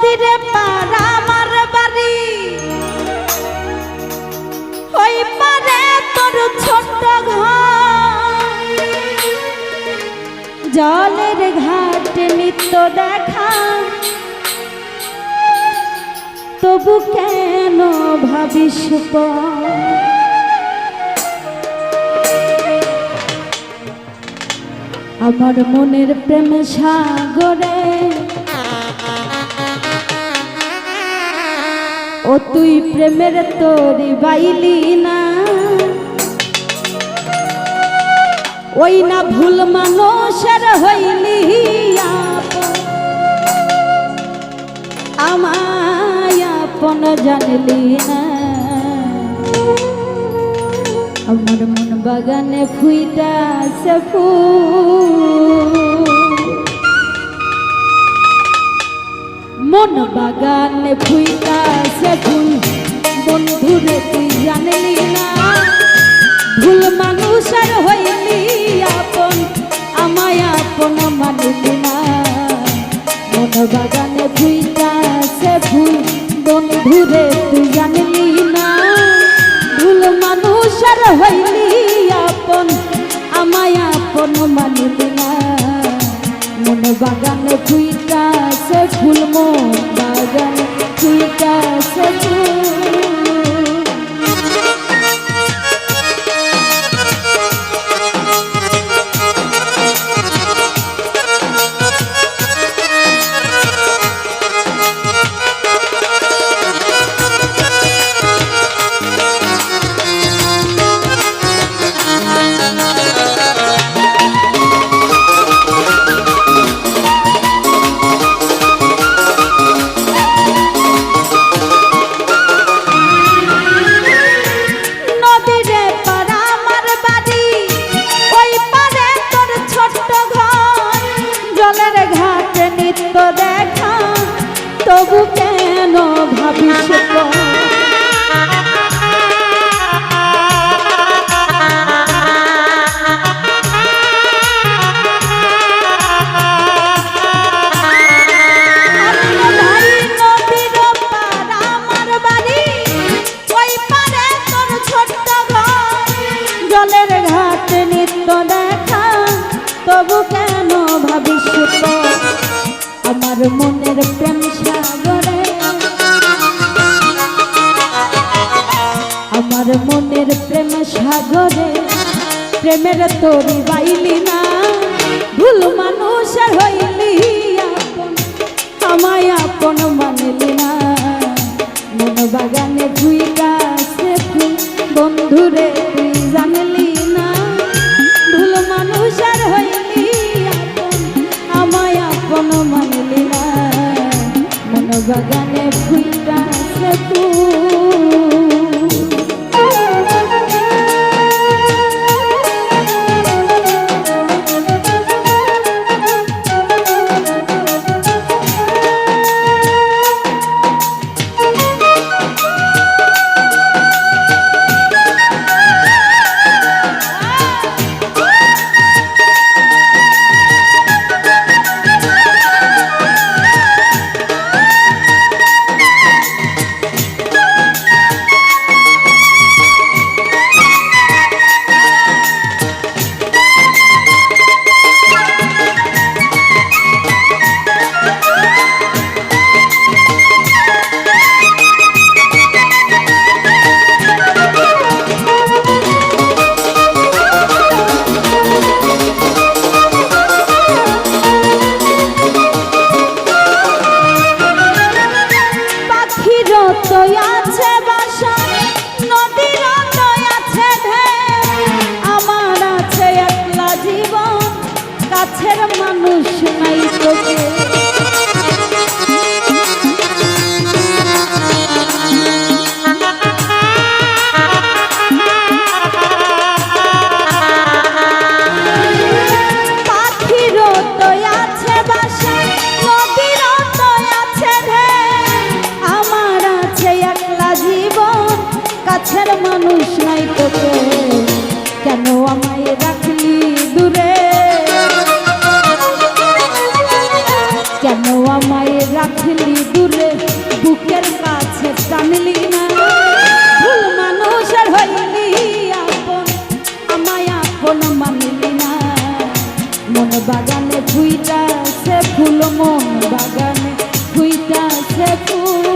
নদীরে পাড়া আমার বাড়ি, ওই পারে তোর ছোট্ট ঘর, জলের ঘাটে নিত্য দেখা, তবু কেন ভাবিস আমার মনের প্রেম সাগরে, ও তুই প্রেমের তোরি বাইলি না, ওই না ভুল মানুষের হইলি আমায় আপন জানলি না। আমার মন বাগানে ফুইটাছে ফুল, মন বাগানে ফুইটাছে ফুল, বন্ধুরে তুই জানলি না, ভুল মানুষের হইলি আপন আমায় আপন মানলি না। মন বাগানে ফুইটাছে ফুল, বন্ধুরে তুই জানলি না, ভুল মানুষের হইলি আপন আমায় আপন মানলি না। মন বাগানে ফুইটাছে ফুল, মন বাগানে ফুইটাছে ফুল। তবু কেন ভাবিস জলের ঘাট নিত্য দেখা, তবু কেন ভাবিস আমার মনের প্রেম সাগরে, আমার মনের প্রেম সাগরে, প্রেমের তোরি বাইলি না, ভুল মানুষের হইলি আপন আমায় আপন মানলি না। মন বাগানে ফুইটাছে ফুল, বন্ধুরে তুই জানলি না, ভুল মানুষের হইলি আপন আমায় আপন মানলি না। মন বাগানে ফুইটাছে ফুল। রাখলি দূরে বুকের কাছে টানলি না ভুল মানুষের হইলি আপন আমায় আপন মানলি না মন বাগানে ফুইটাছে ফুল মন বাগানে ফুইটাছে ফুল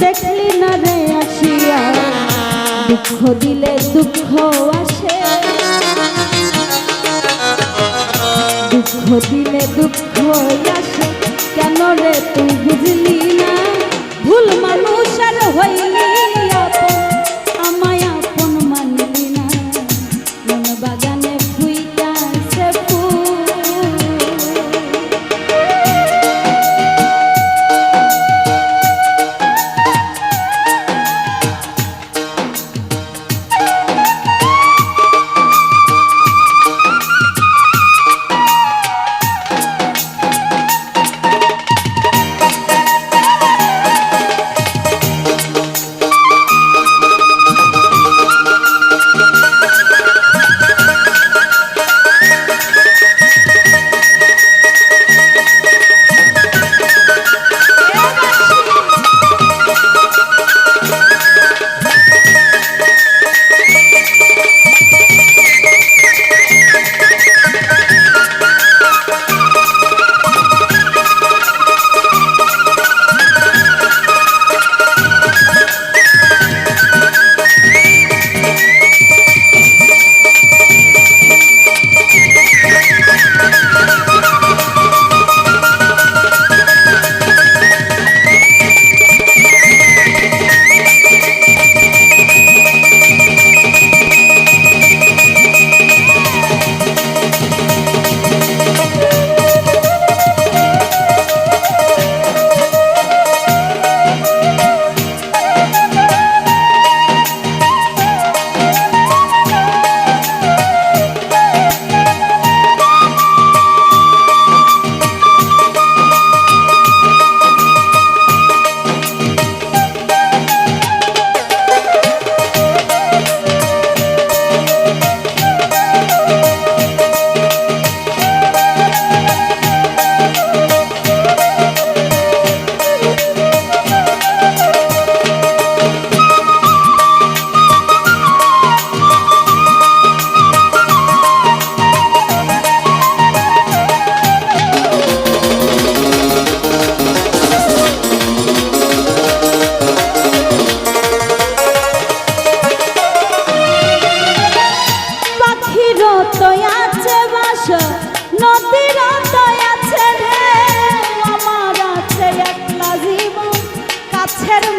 দেখলি না রে আসিয়া দুঃখ দিলে দুঃখ আসে দুঃখ দিলে দুঃখ আসে কেন রে তুই বুঝলি না ভুল মানুষের হইলি আপন আমায় আপন মানলি না মন বাগানে ফুইটাছে ফুল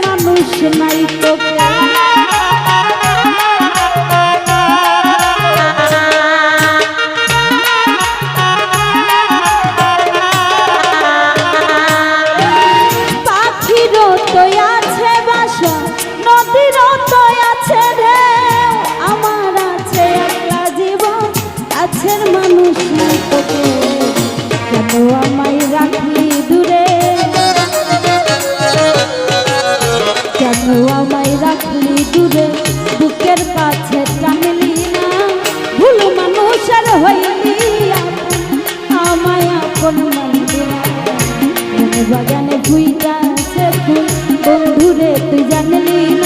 মানুষ নাই তো পাখিরও তো আছে বাসা, নদীরও তো আছে ঢেউ, আমার আছে একলা জীবন, কাছের মানুষ নাই তো কেন আমায় রাখলি দূরে। আমায় রাখলি দূরে বুকের কাছে টানলি না ভুল মানুষের হইলি আমায় আপন মানলি না বাগানে ফুইটা আছে ফুল বন্ধুরে তুই জানলি